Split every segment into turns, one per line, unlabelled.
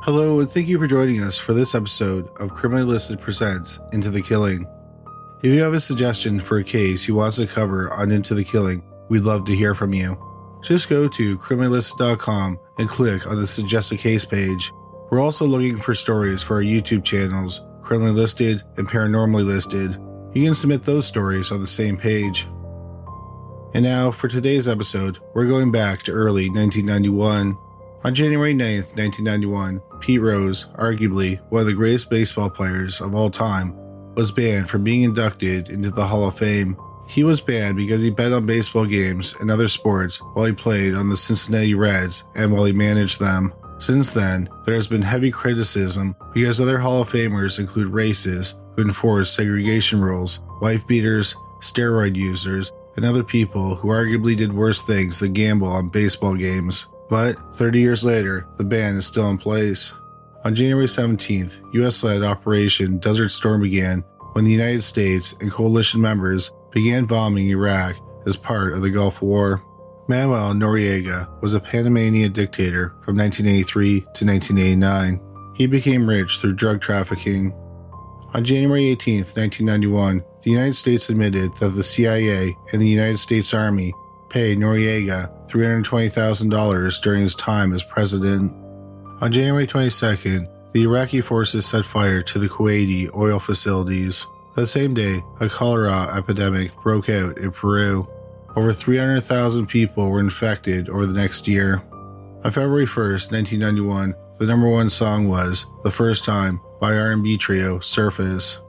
Hello, and thank you for joining us for this episode of Criminally Listed Presents Into the Killing. If you have a suggestion for a case you want us to cover on Into the Killing, we'd love to hear from you. Just go to criminallisted.com and click on the Suggest a Case page. We're also looking for stories for our YouTube channels, Criminally Listed and Paranormally Listed. You can submit those stories on the same page. And now, for today's episode, we're going back to early 1991. On January 9th, 1991, Pete Rose, arguably one of the greatest baseball players of all time, was banned from being inducted into the Hall of Fame. He was banned because he bet on baseball games and other sports while he played on the Cincinnati Reds and while he managed them. Since then, there has been heavy criticism because other Hall of Famers include racists who enforce segregation rules, wife beaters, steroid users, and other people who arguably did worse things than gamble on baseball games. But 30 years later, the ban is still in place. On January 17th, U.S.-led Operation Desert Storm began when the United States and coalition members began bombing Iraq as part of the Gulf War. Manuel Noriega was a Panamanian dictator from 1983 to 1989. He became rich through drug trafficking. On January 18th, 1991, the United States admitted that the CIA and the United States Army paid Noriega $320,000 during his time as president. On January 22nd, the Iraqi forces set fire to the Kuwaiti oil facilities. That same day, a cholera epidemic broke out in Peru. Over 300,000 people were infected over the next year. On February 1st, 1991, the number one song was The First Time by R&B trio Surface.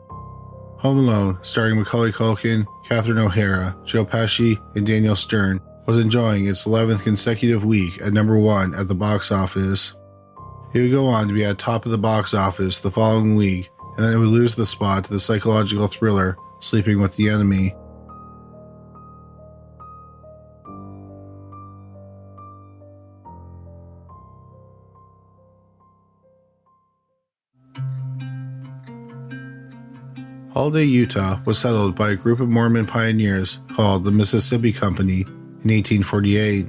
Home Alone, starring Macaulay Culkin, Catherine O'Hara, Joe Pesci, and Daniel Stern, was enjoying its 11th consecutive week at number one at the box office. It would go on to be at top of the box office the following week, and then it would lose the spot to the psychological thriller Sleeping with the Enemy. Holiday, Utah was settled by a group of Mormon pioneers called the Mississippi Company in 1848.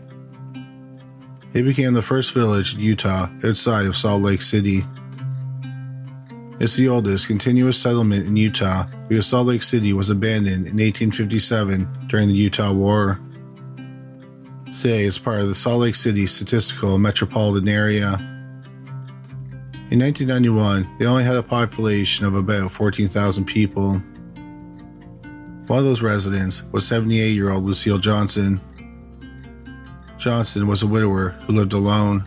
It became the first village in Utah outside of Salt Lake City. It's the oldest continuous settlement in Utah because Salt Lake City was abandoned in 1857 during the Utah War. Today it's part of the Salt Lake City Statistical Metropolitan Area. In 1991, it only had a population of about 14,000 people. One of those residents was 78-year-old Lucille Johnson. Johnson was a widower who lived alone.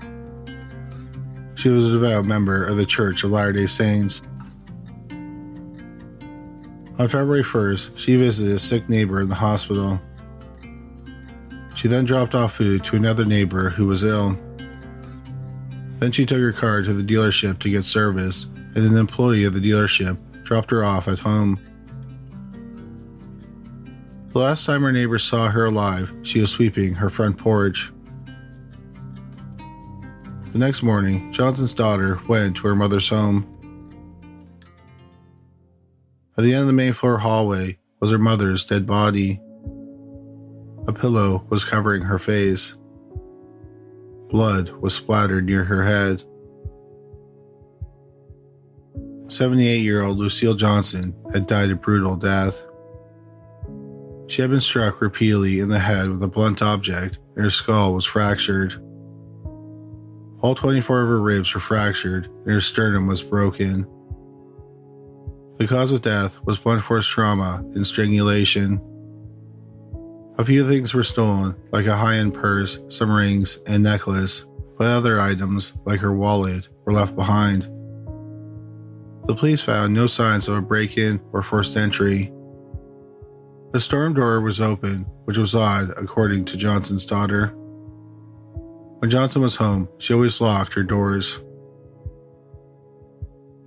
She was a devout member of the Church of Latter-day Saints. On February 1st, she visited a sick neighbor in the hospital. She then dropped off food to another neighbor who was ill. Then she took her car to the dealership to get serviced, and an employee of the dealership dropped her off at home. The last time her neighbor saw her alive, she was sweeping her front porch. The next morning, Johnson's daughter went to her mother's home. At the end of the main floor hallway was her mother's dead body. A pillow was covering her face. Blood was splattered near her head. 78-year-old Lucille Johnson had died a brutal death. She had been struck repeatedly in the head with a blunt object, and her skull was fractured. All 24 of her ribs were fractured, and her sternum was broken. The cause of death was blunt force trauma and strangulation. A few things were stolen, like a high-end purse, some rings, and necklace, but other items, like her wallet, were left behind. The police found no signs of a break-in or forced entry. The storm door was open, which was odd according to Johnson's daughter. When Johnson was home, she always locked her doors.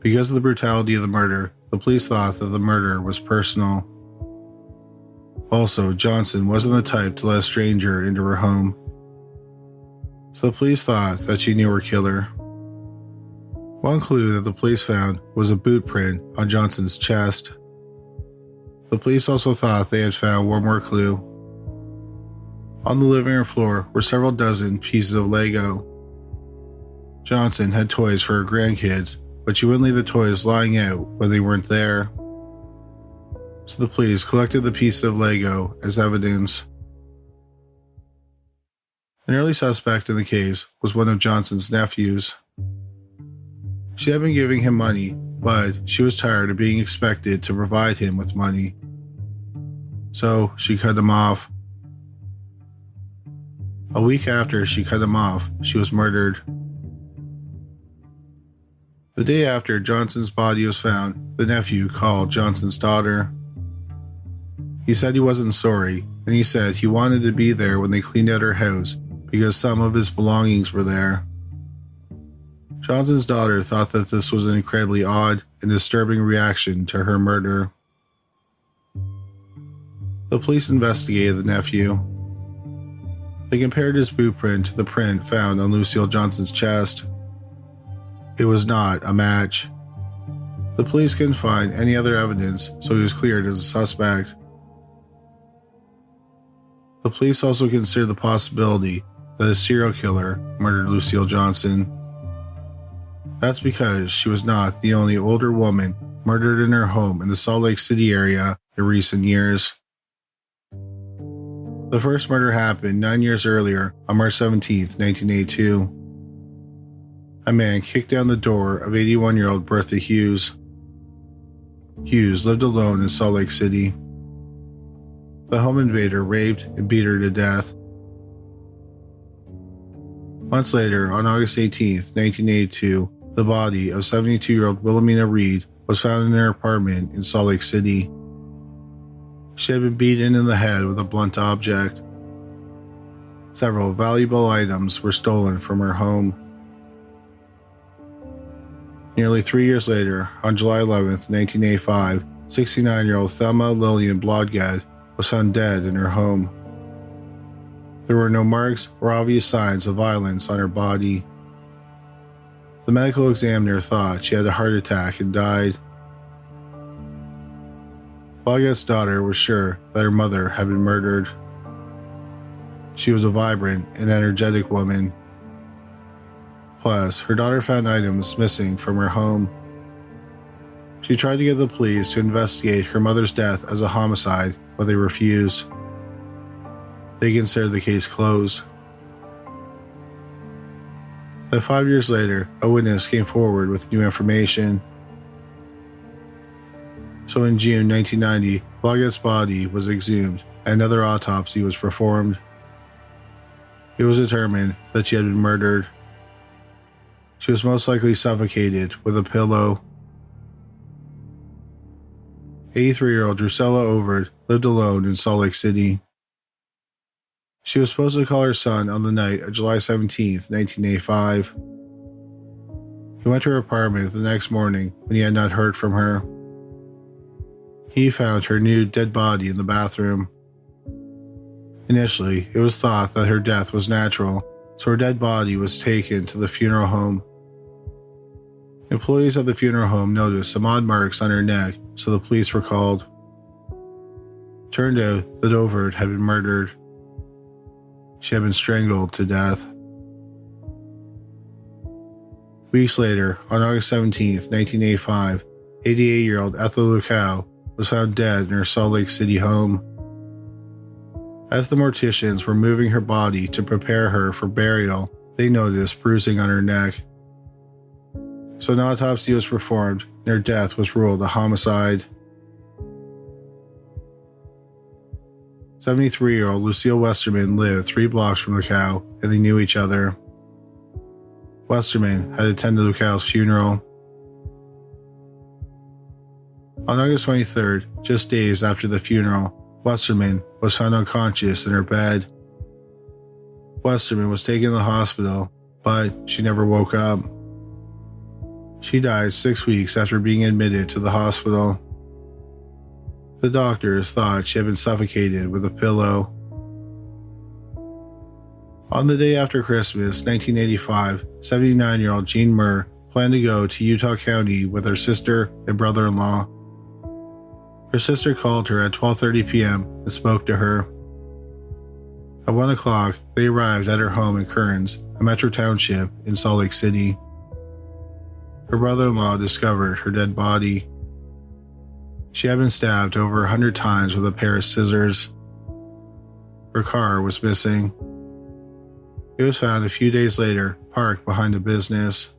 Because of the brutality of the murder, the police thought that the murder was personal. Also, Johnson wasn't the type to let a stranger into her home. So the police thought that she knew her killer. One clue that the police found was a boot print on Johnson's chest. The police also thought they had found one more clue. On the living room floor were several dozen pieces of Lego. Johnson had toys for her grandkids, but she wouldn't leave the toys lying out when they weren't there. So the police collected the piece of Lego as evidence. An early suspect in the case was one of Johnson's nephews. She had been giving him money, but she was tired of being expected to provide him with money. So she cut him off. A week after she cut him off, she was murdered. The day after Johnson's body was found, the nephew called Johnson's daughter. He said he wasn't sorry, and he said he wanted to be there when they cleaned out her house because some of his belongings were there. Johnson's daughter thought that this was an incredibly odd and disturbing reaction to her murder. The police investigated the nephew. They compared his boot print to the print found on Lucille Johnson's chest. It was not a match. The police couldn't find any other evidence, so he was cleared as a suspect. The police also considered the possibility that a serial killer murdered Lucille Johnson. That's because she was not the only older woman murdered in her home in the Salt Lake City area in recent years. The first murder happened 9 years earlier on March 17, 1982. A man kicked down the door of 81-year-old Bertha Hughes. Hughes lived alone in Salt Lake City. The home invader raped and beat her to death. Months later, on August 18, 1982, the body of 72-year-old Wilhelmina Reed was found in her apartment in Salt Lake City. She had been beaten in the head with a blunt object. Several valuable items were stolen from her home. Nearly 3 years later, on July 11, 1985, 69-year-old Thelma Lillian Blodgett was found dead in her home. There were no marks or obvious signs of violence on her body. The medical examiner thought she had a heart attack and died. Blodgett's daughter was sure that her mother had been murdered. She was a vibrant and energetic woman. Plus, her daughter found items missing from her home. She tried to get the police to investigate her mother's death as a homicide, but they refused. They considered the case closed. But 5 years later, a witness came forward with new information. So in June 1990, Blodgett's body was exhumed and another autopsy was performed. It was determined that she had been murdered. She was most likely suffocated with a pillow. 83-year-old Drusilla Overd lived alone in Salt Lake City. She was supposed to call her son on the night of July 17, 1985. He went to her apartment the next morning when he had not heard from her. He found her nude dead body in the bathroom. Initially, it was thought that her death was natural, so her dead body was taken to the funeral home. Employees at the funeral home noticed some odd marks on her neck, so the police were called. Turned out that Overd had been murdered. She had been strangled to death. Weeks later, on August 17, 1985, 88-year-old Ethel Lukow was found dead in her Salt Lake City home. As the morticians were moving her body to prepare her for burial, they noticed bruising on her neck. So an autopsy was performed, and her death was ruled a homicide. 73-year-old Lucille Westerman lived 3 blocks from Lukow, and they knew each other. Westerman had attended Lukow's funeral. On August 23rd, just days after the funeral, Westerman was found unconscious in her bed. Westerman was taken to the hospital, but she never woke up. She died 6 weeks after being admitted to the hospital. The doctors thought she had been suffocated with a pillow. On the day after Christmas, 1985, 79-year-old Jean Murr planned to go to Utah County with her sister and brother-in-law. Her sister called her at 12:30 p.m. and spoke to her. At 1 o'clock, they arrived at her home in Kearns, a metro township in Salt Lake City. Her brother-in-law discovered her dead body. She had been stabbed over 100 times with a pair of scissors. Her car was missing. It was found a few days later, parked behind a business.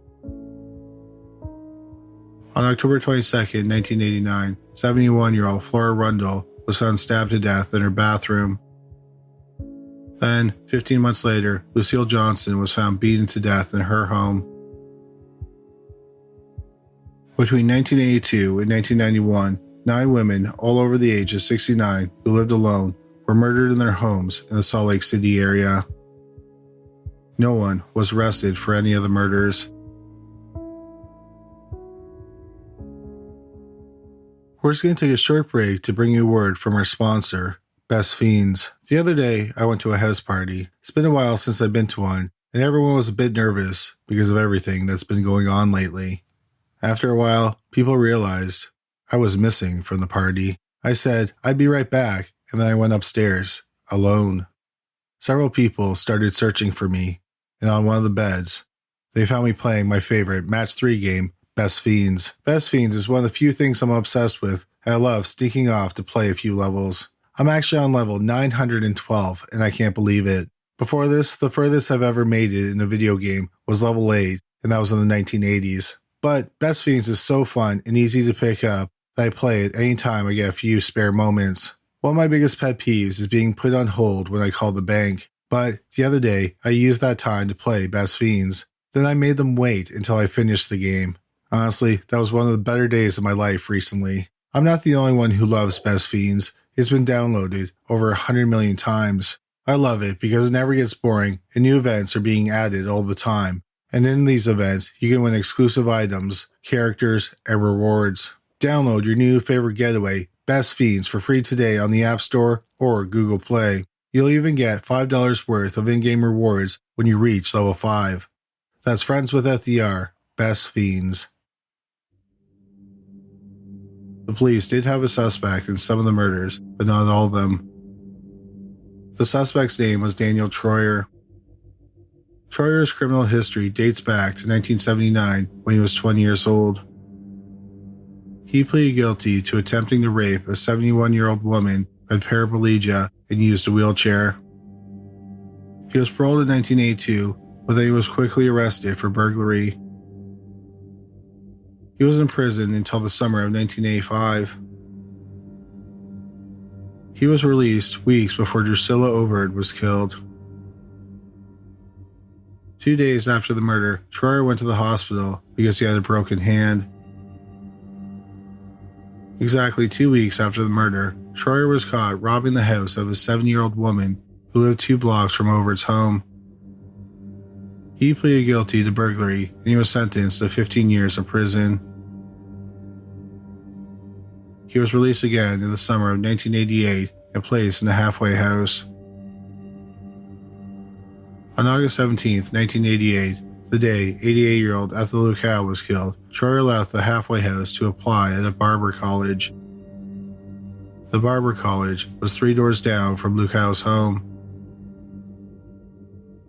On October 22, 1989, 71-year-old Flora Rundle was found stabbed to death in her bathroom. Then, 15 months later, Lucille Johnson was found beaten to death in her home. Between 1982 and 1991, 9 women, all over the age of 69, who lived alone, were murdered in their homes in the Salt Lake City area. No one was arrested for any of the murders. We're just going to take a short break to bring you a word from our sponsor, Best Fiends. The other day, I went to a house party. It's been a while since I've been to one, and everyone was a bit nervous because of everything that's been going on lately. After a while, people realized I was missing from the party. I said I'd be right back, and then I went upstairs, alone. Several people started searching for me, and on one of the beds, they found me playing my favorite Match 3 game, Best Fiends. Best Fiends is one of the few things I'm obsessed with, and I love sneaking off to play a few levels. I'm actually on level 912, and I can't believe it. Before this, the furthest I've ever made it in a video game was level 8, and that was in the 1980s. But Best Fiends is so fun and easy to pick up that I play it anytime I get a few spare moments. One of my biggest pet peeves is being put on hold when I call the bank. But the other day, I used that time to play Best Fiends. Then I made them wait until I finished the game. Honestly, that was one of the better days of my life recently. I'm not the only one who loves Best Fiends. It's been downloaded over 100 million times. I love it because it never gets boring and new events are being added all the time. And in these events, you can win exclusive items, characters, and rewards. Download your new favorite getaway, Best Fiends, for free today on the App Store or Google Play. You'll even get $5 worth of in-game rewards when you reach level 5. That's Friends with FDR, Best Fiends. The police did have a suspect in some of the murders, but not all of them. The suspect's name was Daniel Troyer. Troyer's criminal history dates back to 1979 when he was 20 years old. He pleaded guilty to attempting to rape a 71-year-old woman who had paraplegia and used a wheelchair. He was paroled in 1982, but then he was quickly arrested for burglary. He was in prison until the summer of 1985. He was released weeks before Drusilla Overd was killed. 2 days after the murder, Troyer went to the hospital because he had a broken hand. Exactly 2 weeks after the murder, Troyer was caught robbing the house of a 7-year-old woman who lived 2 blocks from Overd's home. He pleaded guilty to burglary and he was sentenced to 15 years in prison. He was released again in the summer of 1988 and placed in a halfway house. On August 17, 1988, the day 88-year-old Ethel Lukow was killed, Troyer left the halfway house to apply at a barber college. The barber college was 3 doors down from Lukow's home.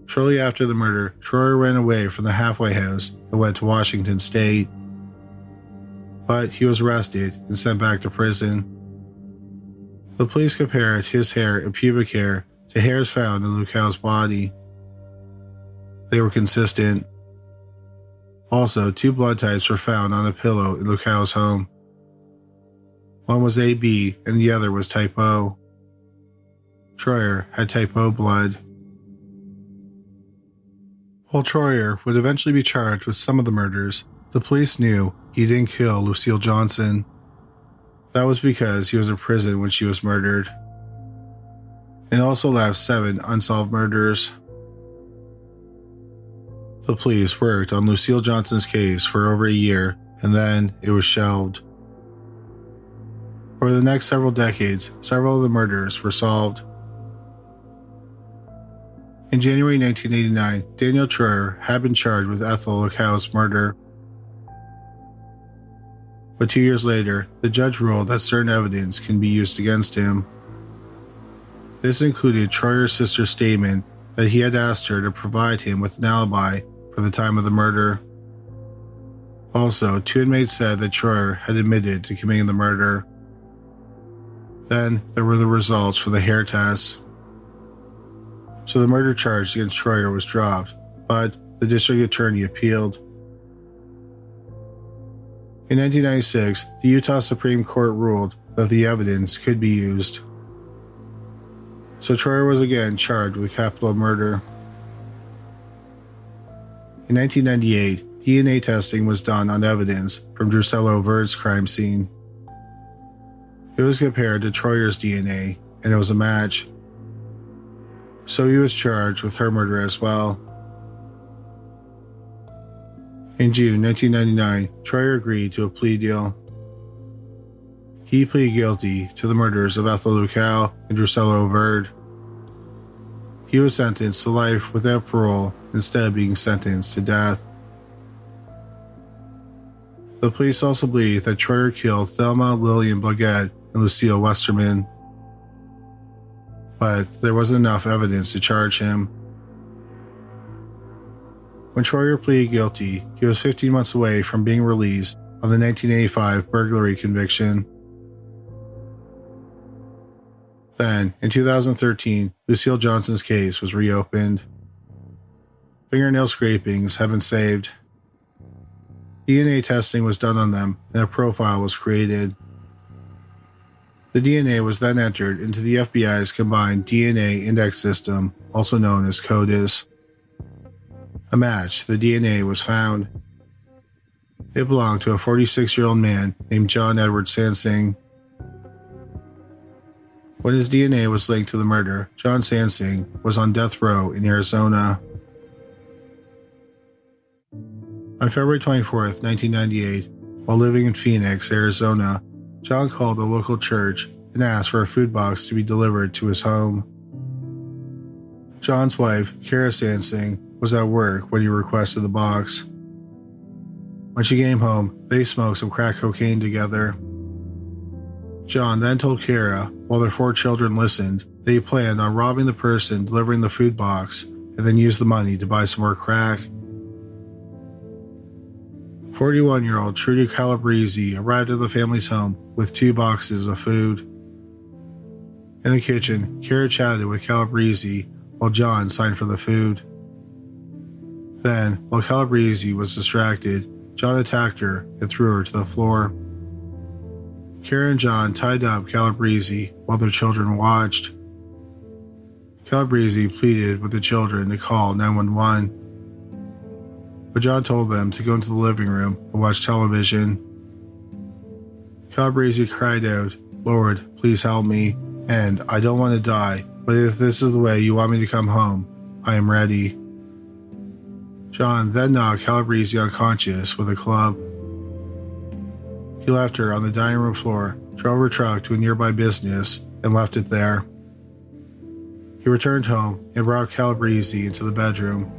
Shortly after the murder, Troyer ran away from the halfway house and went to Washington State. But he was arrested and sent back to prison. The police compared his hair and pubic hair to hairs found in Lukow's body. They were consistent. Also, 2 blood types were found on a pillow in Lukow's home. One was AB and the other was type O. Troyer had type O blood. While Troyer would eventually be charged with some of the murders, the police knew he didn't kill Lucille Johnson. That was because he was in prison when she was murdered. And also left 7 unsolved murders. The police worked on Lucille Johnson's case for over a year, and then it was shelved. Over the next several decades, several of the murders were solved. In January 1989, Daniel Troyer had been charged with Ethel Lukow's murder. But 2 years later, the judge ruled that certain evidence can be used against him. This included Troyer's sister's statement that he had asked her to provide him with an alibi for the time of the murder. Also, 2 inmates said that Troyer had admitted to committing the murder. Then there were the results for the hair tests. So the murder charge against Troyer was dropped, but the district attorney appealed. In 1996, the Utah Supreme Court ruled that the evidence could be used. So Troyer was again charged with capital murder. In 1998, DNA testing was done on evidence from Lucille John's crime scene. It was compared to Troyer's DNA, and it was a match. So he was charged with her murder as well. In June 1999, Troyer agreed to a plea deal. He pleaded guilty to the murders of Ethel Lucille and Lucille Johnson. He was sentenced to life without parole instead of being sentenced to death. The police also believe that Troyer killed Thelma Lillian Blodgett and Lucille Westerman, but there wasn't enough evidence to charge him. When Troyer pleaded guilty, he was 15 months away from being released on the 1985 burglary conviction. Then, in 2013, Lucille Johnson's case was reopened. Fingernail scrapings have been saved. DNA testing was done on them and a profile was created. The DNA was then entered into the FBI's combined DNA index system, also known as CODIS. A match to the DNA was found. It belonged to a 46-year-old man named John Edward Sansing. When his DNA was linked to the murder, John Sansing was on death row in Arizona. On February 24, 1998, while living in Phoenix, Arizona, John called a local church and asked for a food box to be delivered to his home. John's wife, Kara Sansing, was at work when he requested the box. When she came home, they smoked some crack cocaine together. John then told Kara, while their 4 children listened, that he planned on robbing the person delivering the food box and then use the money to buy some more crack. 41-year-old Trudy Calabrese arrived at the family's home with 2 boxes of food. In the kitchen, Kara chatted with Calabrese while John signed for the food. Then, while Calabrese was distracted, John attacked her and threw her to the floor. Kara and John tied up Calabrese while their children watched. Calabrese pleaded with the children to call 911, but John told them to go into the living room and watch television. Calabrese cried out, "Lord, please help me, and I don't want to die, but if this is the way you want me to come home, I am ready." John then knocked Calabrese unconscious with a club. He left her on the dining room floor, drove her truck to a nearby business, and left it there. He returned home and brought Calabrese into the bedroom.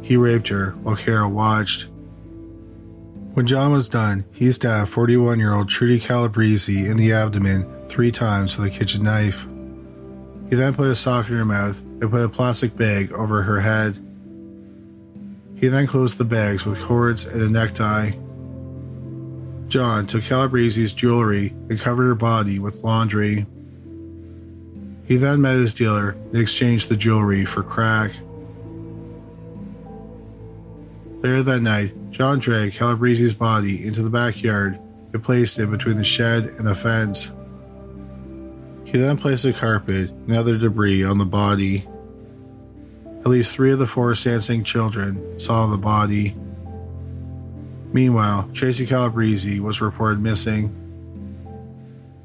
He raped her while Kara watched. When John was done, he stabbed 41-year-old Trudy Calabrese in the abdomen 3 times with a kitchen knife. He then put a sock in her mouth and put a plastic bag over her head. He then closed the bags with cords and a necktie. John took Calabrese's jewelry and covered her body with laundry. He then met his dealer and exchanged the jewelry for crack. Later that night, John dragged Calabrese's body into the backyard and placed it between the shed and a fence. He then placed a carpet and other debris on the body. At least 3 of the 4 Sansing children saw the body. Meanwhile, Tracy Calabrese was reported missing.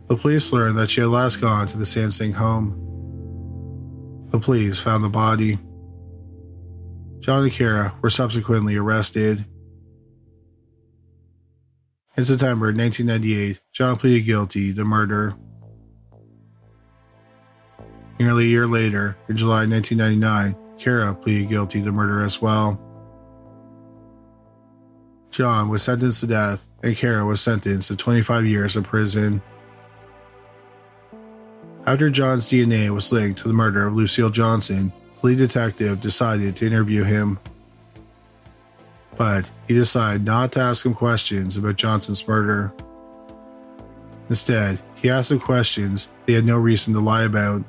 The police learned that she had last gone to the Sansing home. The police found the body. John and Kara were subsequently arrested. In September 1998, John pleaded guilty to murder. Nearly a year later, in July 1999, Kara pleaded guilty to murder as well. John was sentenced to death, and Kara was sentenced to 25 years in prison. After John's DNA was linked to the murder of Lucille Johnson, the lead detective decided to interview him. But he decided not to ask him questions about Johnson's murder. Instead, he asked him questions they had no reason to lie about.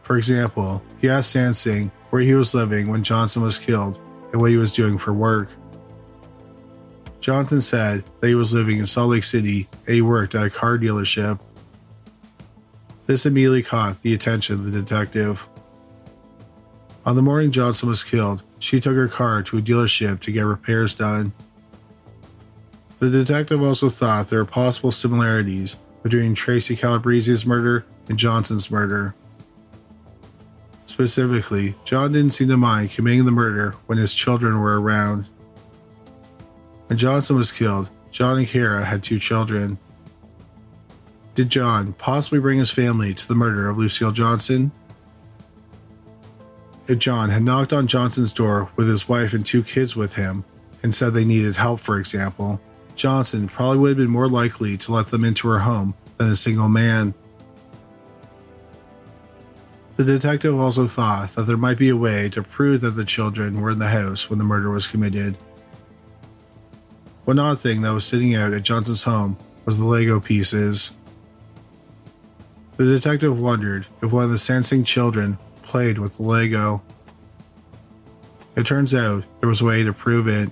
For example, he asked Sansing where he was living when Johnson was killed and what he was doing for work. Johnson said that he was living in Salt Lake City and he worked at a car dealership. This immediately caught the attention of the detective. On the morning Johnson was killed, she took her car to a dealership to get repairs done. The detective also thought there were possible similarities between Tracy Calabrese's murder and Johnson's murder. Specifically, John didn't seem to mind committing the murder when his children were around. When Johnson was killed, John and Kara had 2 children. Did John possibly bring his family to the murder of Lucille Johnson? If John had knocked on Johnson's door with his wife and 2 kids with him and said they needed help, for example, Johnson probably would have been more likely to let them into her home than a single man. The detective also thought that there might be a way to prove that the children were in the house when the murder was committed. One odd thing that was sitting out at Johnson's home was the Lego pieces. The detective wondered if one of the Sansing children played with the Lego. It turns out there was a way to prove it.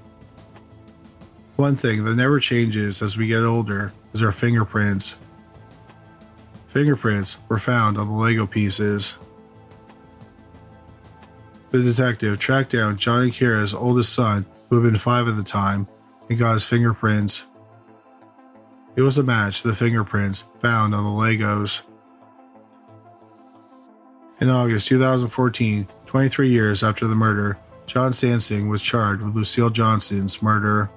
One thing that never changes as we get older is our fingerprints. Fingerprints were found on the Lego pieces. The detective tracked down John and Kara's oldest son, who had been 5 at the time, and got his fingerprints. It was a match to the fingerprints found on the Legos. In August 2014, 23 years after the murder, John Sansing was charged with Lucille Johnson's murder.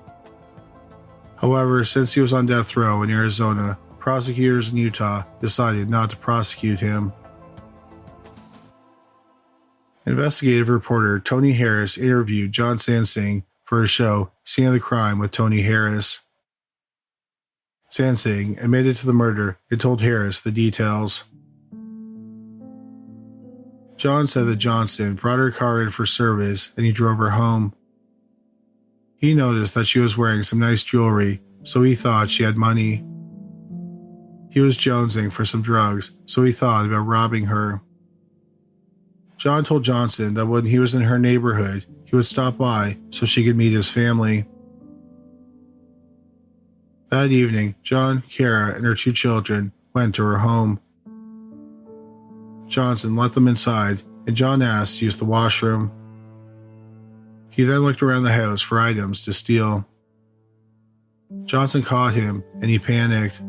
However, since he was on death row in Arizona, prosecutors in Utah decided not to prosecute him. Investigative reporter Tony Harris interviewed John Sansing for his show Scene of the Crime with Tony Harris. Sansing admitted to the murder and told Harris the details. John said that Johnson brought her car in for service and he drove her home. He noticed that she was wearing some nice jewelry, so he thought she had money. He was jonesing for some drugs, so he thought about robbing her. John told Johnson that when he was in her neighborhood, he would stop by so she could meet his family. That evening, John, Kara, and her 2 children went to her home. Johnson let them inside, and John asked to use the washroom. He then looked around the house for items to steal. Johnson caught him, and he panicked.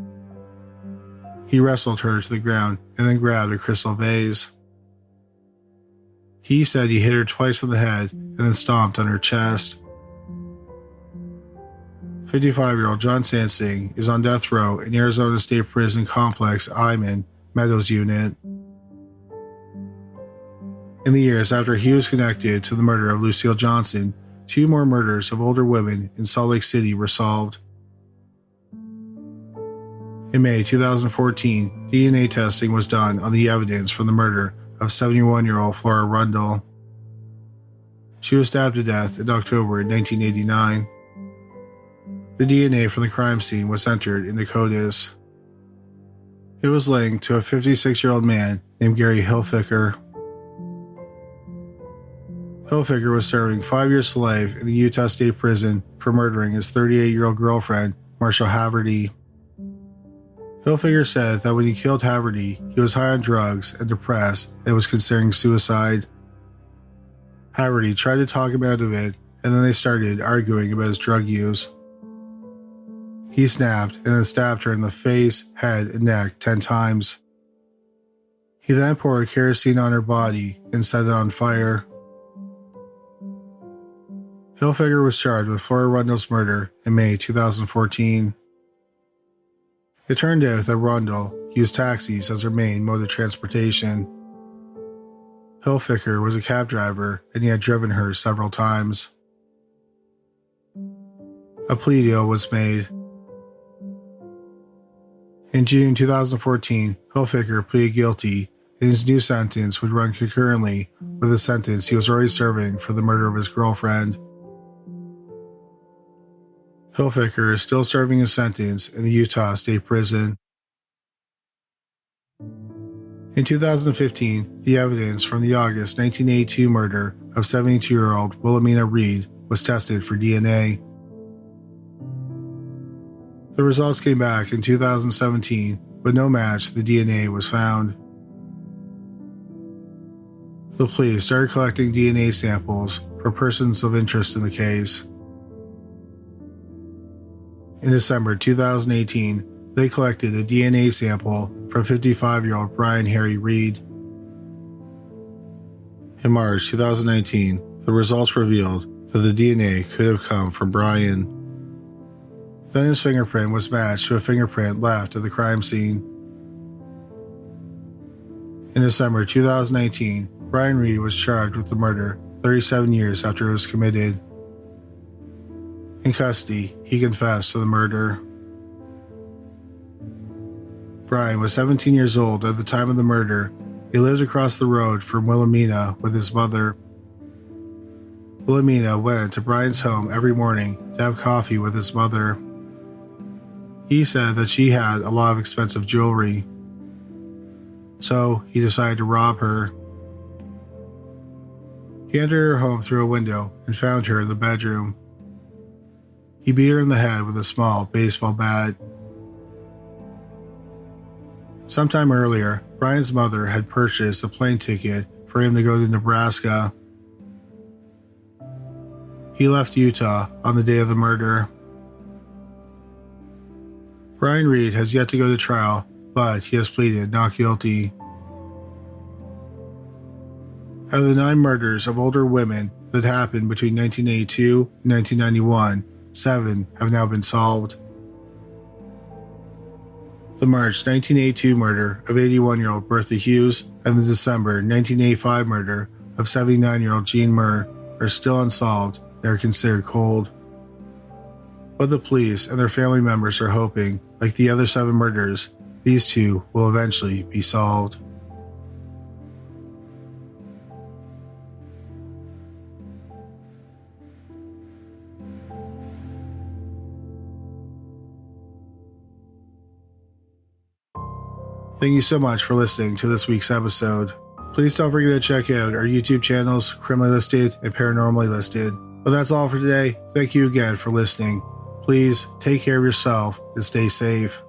He wrestled her to the ground and then grabbed a crystal vase. He said he hit her twice on the head and then stomped on her chest. 55-year-old John Sansing is on death row in Arizona State Prison Complex Iman Meadows Unit. In the years after he was connected to the murder of Lucille Johnson, 2 more murders of older women in Salt Lake City were solved. In May 2014, DNA testing was done on the evidence from the murder of 71-year-old Flora Rundle. She was stabbed to death in October 1989. The DNA from the crime scene was entered into CODIS. It was linked to a 56-year-old man named Gary Hilfiger. Hilfiger was serving 5 years to life in the Utah State Prison for murdering his 38-year-old girlfriend, Marshall Haverty. Hilfiger said that when he killed Haverty, he was high on drugs and depressed and was considering suicide. Haverty tried to talk him out of it, and then they started arguing about his drug use. He snapped and then stabbed her in the face, head, and neck 10 times. He then poured kerosene on her body and set it on fire. Hilfiger was charged with Flora Rundle's murder in May 2014. It turned out that Rundle used taxis as her main mode of transportation. Hilfiger was a cab driver and he had driven her several times. A plea deal was made. In June 2014, Hilfiger pleaded guilty, and his new sentence would run concurrently with the sentence he was already serving for the murder of his girlfriend. Hilfiger is still serving his sentence in the Utah State Prison. In 2015, the evidence from the August 1982 murder of 72-year-old Wilhelmina Reed was tested for DNA. The results came back in 2017, but no match to the DNA was found. The police started collecting DNA samples from persons of interest in the case. In December 2018, they collected a DNA sample from 55-year-old Brian Harry Reed. In March 2019, the results revealed that the DNA could have come from Brian. Then his fingerprint was matched to a fingerprint left at the crime scene. In December 2019, Brian Reed was charged with the murder 37 years after it was committed. In custody, he confessed to the murder. Brian was 17 years old at the time of the murder. He lived across the road from Wilhelmina with his mother. Wilhelmina went to Brian's home every morning to have coffee with his mother. He said that she had a lot of expensive jewelry, so he decided to rob her. He entered her home through a window and found her in the bedroom. He beat her in the head with a small baseball bat. Sometime earlier, Brian's mother had purchased a plane ticket for him to go to Nebraska. He left Utah on the day of the murder. Brian Reed has yet to go to trial, but he has pleaded not guilty. Out of the 9 murders of older women that happened between 1982 and 1991, 7 have now been solved. The March 1982 murder of 81-year-old Bertha Hughes and the December 1985 murder of 79-year-old Jean Murr are still unsolved and are considered cold. But the police and their family members are hoping, like the other 7 murders, these 2 will eventually be solved. Thank you so much for listening to this week's episode. Please don't forget to check out our YouTube channels, Criminally Listed and Paranormally Listed. But that's all for today. Thank you again for listening. Please take care of yourself and stay safe.